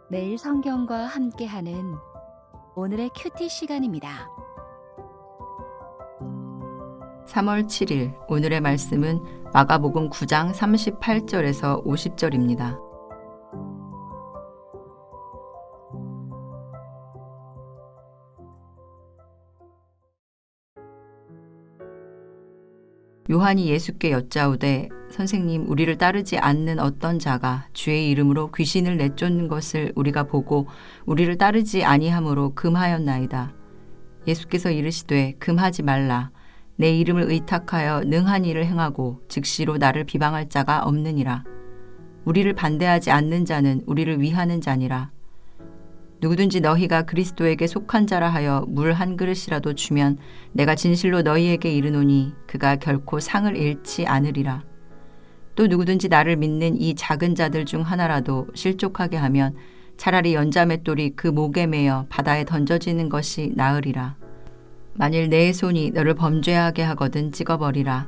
매일 성경과 함께하는 오늘의 큐티 시간입니다. 3월 7일 오늘의 말씀은 마가복음 9장 38절에서 50절입니다. 요한이 예수께 여짜오되 선생님, 우리를 따르지 않는 어떤 자가 주의 이름으로 귀신을 내쫓는 것을 우리가 보고 우리를 따르지 아니함으로 금하였나이다. 예수께서 이르시되 금하지 말라. 내 이름을 의탁하여 능한 일을 행하고 즉시로 나를 비방할 자가 없느니라. 우리를 반대하지 않는 자는 우리를 위하는 자니라. 누구든지 너희가 그리스도에게 속한 자라 하여 물 한 그릇이라도 주면 내가 진실로 너희에게 이르노니 그가 결코 상을 잃지 않으리라. 또 누구든지 나를 믿는 이 작은 자들 중 하나라도 실족하게 하면 차라리 연자맷돌이 그 목에 매어 바다에 던져지는 것이 나으리라. 만일 내 손이 너를 범죄하게 하거든 찍어버리라.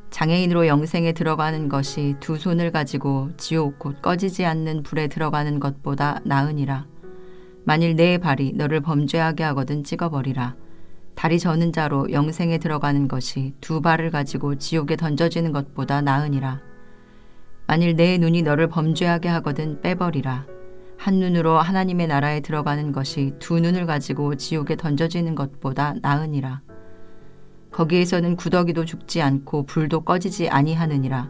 장애인으로 영생에 들어가는 것이 두 손을 가지고 지옥 곧 꺼지지 않는 불에 들어가는 것보다 나으니라. 만일 내 발이 너를 범죄하게 하거든 찍어버리라. 다리 저는 자로 영생에 들어가는 것이 두 발을 가지고 지옥에 던져지는 것보다 나으니라. 만일 내 눈이 너를 범죄하게 하거든 빼버리라. 한 눈으로 하나님의 나라에 들어가는 것이 두 눈을 가지고 지옥에 던져지는 것보다 나으니라. 거기에서는 구더기도 죽지 않고 불도 꺼지지 아니하느니라.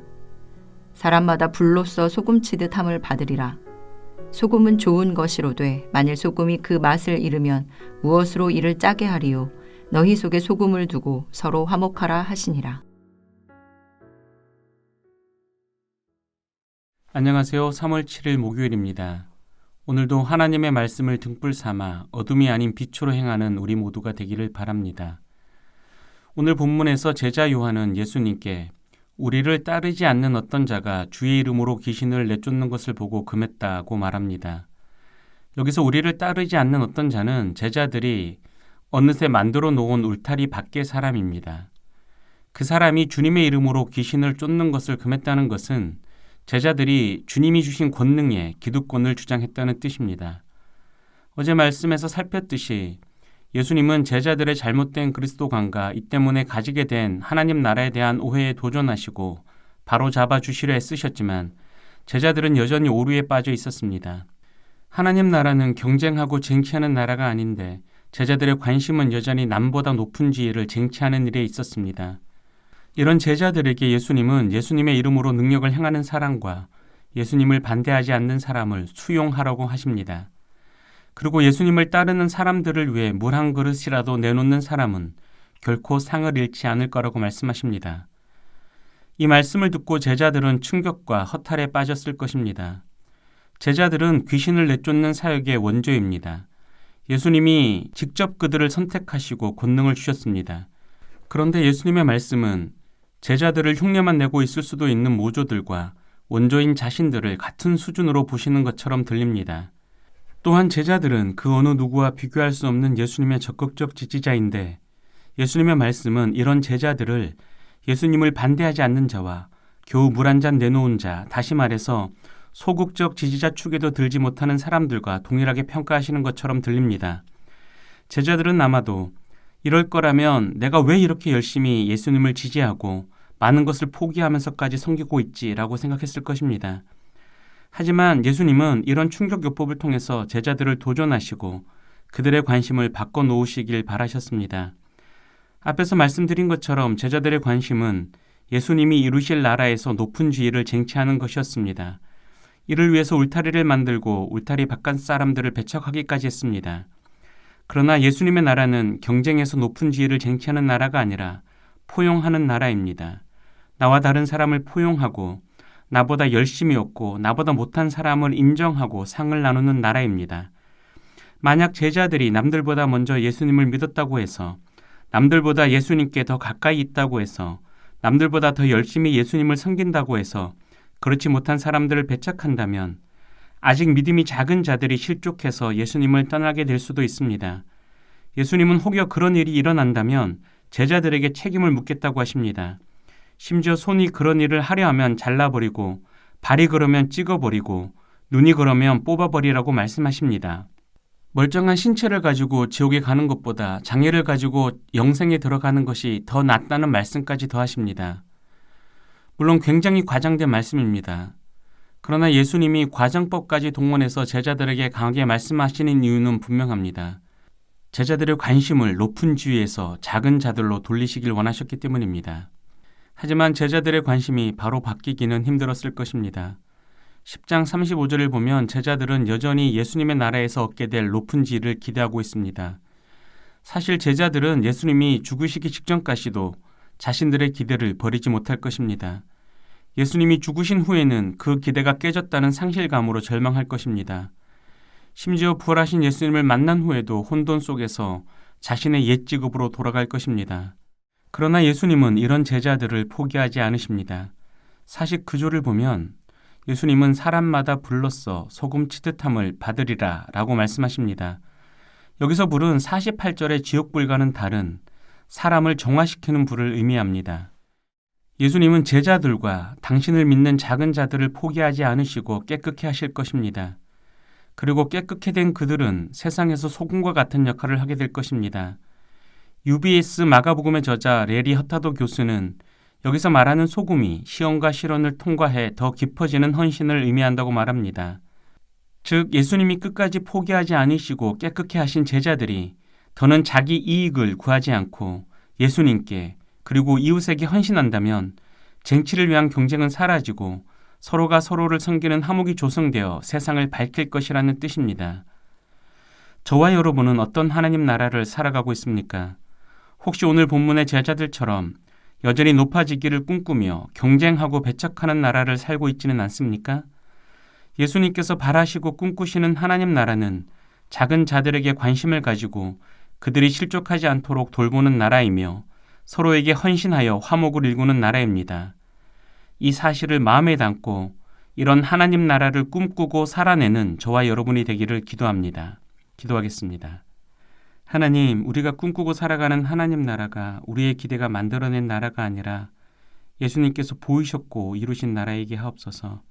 사람마다 불로써 소금치듯 함을 받으리라. 소금은 좋은 것이로되 만일 소금이 그 맛을 잃으면 무엇으로 이를 짜게 하리요. 너희 속에 소금을 두고 서로 화목하라 하시니라. 안녕하세요. 3월 7일 목요일입니다. 오늘도 하나님의 말씀을 등불 삼아 어둠이 아닌 빛으로 행하는 우리 모두가 되기를 바랍니다. 오늘 본문에서 제자 요한은 예수님께 우리를 따르지 않는 어떤 자가 주의 이름으로 귀신을 내쫓는 것을 보고 금했다고 말합니다. 여기서 우리를 따르지 않는 어떤 자는 제자들이 어느새 만들어 놓은 울타리 밖의 사람입니다. 그 사람이 주님의 이름으로 귀신을 쫓는 것을 금했다는 것은 제자들이 주님이 주신 권능에 기득권을 주장했다는 뜻입니다. 어제 말씀에서 살폈듯이 예수님은 제자들의 잘못된 그리스도관과 이 때문에 가지게 된 하나님 나라에 대한 오해에 도전하시고 바로 잡아주시려 애쓰셨지만 제자들은 여전히 오류에 빠져 있었습니다. 하나님 나라는 경쟁하고 쟁취하는 나라가 아닌데 제자들의 관심은 여전히 남보다 높은 지위를 쟁취하는 일에 있었습니다. 이런 제자들에게 예수님은 예수님의 이름으로 능력을 행하는 사람과 예수님을 반대하지 않는 사람을 수용하라고 하십니다. 그리고 예수님을 따르는 사람들을 위해 물 한 그릇이라도 내놓는 사람은 결코 상을 잃지 않을 거라고 말씀하십니다. 이 말씀을 듣고 제자들은 충격과 허탈에 빠졌을 것입니다. 제자들은 귀신을 내쫓는 사역의 원조입니다. 예수님이 직접 그들을 선택하시고 권능을 주셨습니다. 그런데 예수님의 말씀은 제자들을 흉내만 내고 있을 수도 있는 모조들과 원조인 자신들을 같은 수준으로 보시는 것처럼 들립니다. 또한 제자들은 그 어느 누구와 비교할 수 없는 예수님의 적극적 지지자인데 예수님의 말씀은 이런 제자들을 예수님을 반대하지 않는 자와 겨우 물 한 잔 내놓은 자, 다시 말해서 소극적 지지자 축에도 들지 못하는 사람들과 동일하게 평가하시는 것처럼 들립니다. 제자들은 아마도 이럴 거라면 내가 왜 이렇게 열심히 예수님을 지지하고 많은 것을 포기하면서까지 섬기고 있지라고 생각했을 것입니다. 하지만 예수님은 이런 충격요법을 통해서 제자들을 도전하시고 그들의 관심을 바꿔놓으시길 바라셨습니다. 앞에서 말씀드린 것처럼 제자들의 관심은 예수님이 이루실 나라에서 높은 지위를 쟁취하는 것이었습니다. 이를 위해서 울타리를 만들고 울타리 바깥 사람들을 배척하기까지 했습니다. 그러나 예수님의 나라는 경쟁에서 높은 지위를 쟁취하는 나라가 아니라 포용하는 나라입니다. 나와 다른 사람을 포용하고 나보다 열심히 얻고 나보다 못한 사람을 인정하고 상을 나누는 나라입니다. 만약 제자들이 남들보다 먼저 예수님을 믿었다고 해서 남들보다 예수님께 더 가까이 있다고 해서 남들보다 더 열심히 예수님을 섬긴다고 해서 그렇지 못한 사람들을 배척한다면 아직 믿음이 작은 자들이 실족해서 예수님을 떠나게 될 수도 있습니다. 예수님은 혹여 그런 일이 일어난다면 제자들에게 책임을 묻겠다고 하십니다. 심지어 손이 그런 일을 하려 하면 잘라버리고 발이 그러면 찍어버리고 눈이 그러면 뽑아버리라고 말씀하십니다. 멀쩡한 신체를 가지고 지옥에 가는 것보다 장애를 가지고 영생에 들어가는 것이 더 낫다는 말씀까지 더하십니다. 물론 굉장히 과장된 말씀입니다. 그러나 예수님이 과정법까지 동원해서 제자들에게 강하게 말씀하시는 이유는 분명합니다. 제자들의 관심을 높은 지위에서 작은 자들로 돌리시길 원하셨기 때문입니다. 하지만 제자들의 관심이 바로 바뀌기는 힘들었을 것입니다. 10장 35절을 보면 제자들은 여전히 예수님의 나라에서 얻게 될 높은 지위를 기대하고 있습니다. 사실 제자들은 예수님이 죽으시기 직전까지도 자신들의 기대를 버리지 못할 것입니다. 예수님이 죽으신 후에는 그 기대가 깨졌다는 상실감으로 절망할 것입니다. 심지어 부활하신 예수님을 만난 후에도 혼돈 속에서 자신의 옛 직업으로 돌아갈 것입니다. 그러나 예수님은 이런 제자들을 포기하지 않으십니다. 49절을 보면 예수님은 사람마다 불로써 소금 치듯함을 받으리라 라고 말씀하십니다. 여기서 불은 48절의 지옥불과는 다른 사람을 정화시키는 불을 의미합니다. 예수님은 제자들과 당신을 믿는 작은 자들을 포기하지 않으시고 깨끗게 하실 것입니다. 그리고 깨끗게 된 그들은 세상에서 소금과 같은 역할을 하게 될 것입니다. UBS 마가복음의 저자 레리 허타도 교수는 여기서 말하는 소금이 시험과 실험을 통과해 더 깊어지는 헌신을 의미한다고 말합니다. 즉 예수님이 끝까지 포기하지 않으시고 깨끗게 하신 제자들이 더는 자기 이익을 구하지 않고 예수님께 그리고 이웃에게 헌신한다면 쟁취를 위한 경쟁은 사라지고 서로가 서로를 섬기는 화목이 조성되어 세상을 밝힐 것이라는 뜻입니다. 저와 여러분은 어떤 하나님 나라를 살아가고 있습니까? 혹시 오늘 본문의 제자들처럼 여전히 높아지기를 꿈꾸며 경쟁하고 배척하는 나라를 살고 있지는 않습니까? 예수님께서 바라시고 꿈꾸시는 하나님 나라는 작은 자들에게 관심을 가지고 그들이 실족하지 않도록 돌보는 나라이며 서로에게 헌신하여 화목을 일구는 나라입니다. 이 사실을 마음에 담고 이런 하나님 나라를 꿈꾸고 살아내는 저와 여러분이 되기를 기도합니다. 기도하겠습니다. 하나님, 우리가 꿈꾸고 살아가는 하나님 나라가 우리의 기대가 만들어낸 나라가 아니라 예수님께서 보이셨고 이루신 나라이게 하옵소서.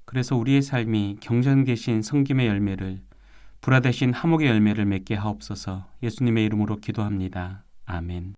그래서 우리의 삶이 경전 대신 섬김의 열매를, 불화 대신 화목의 열매를 맺게 하옵소서. 예수님의 이름으로 기도합니다. 아멘.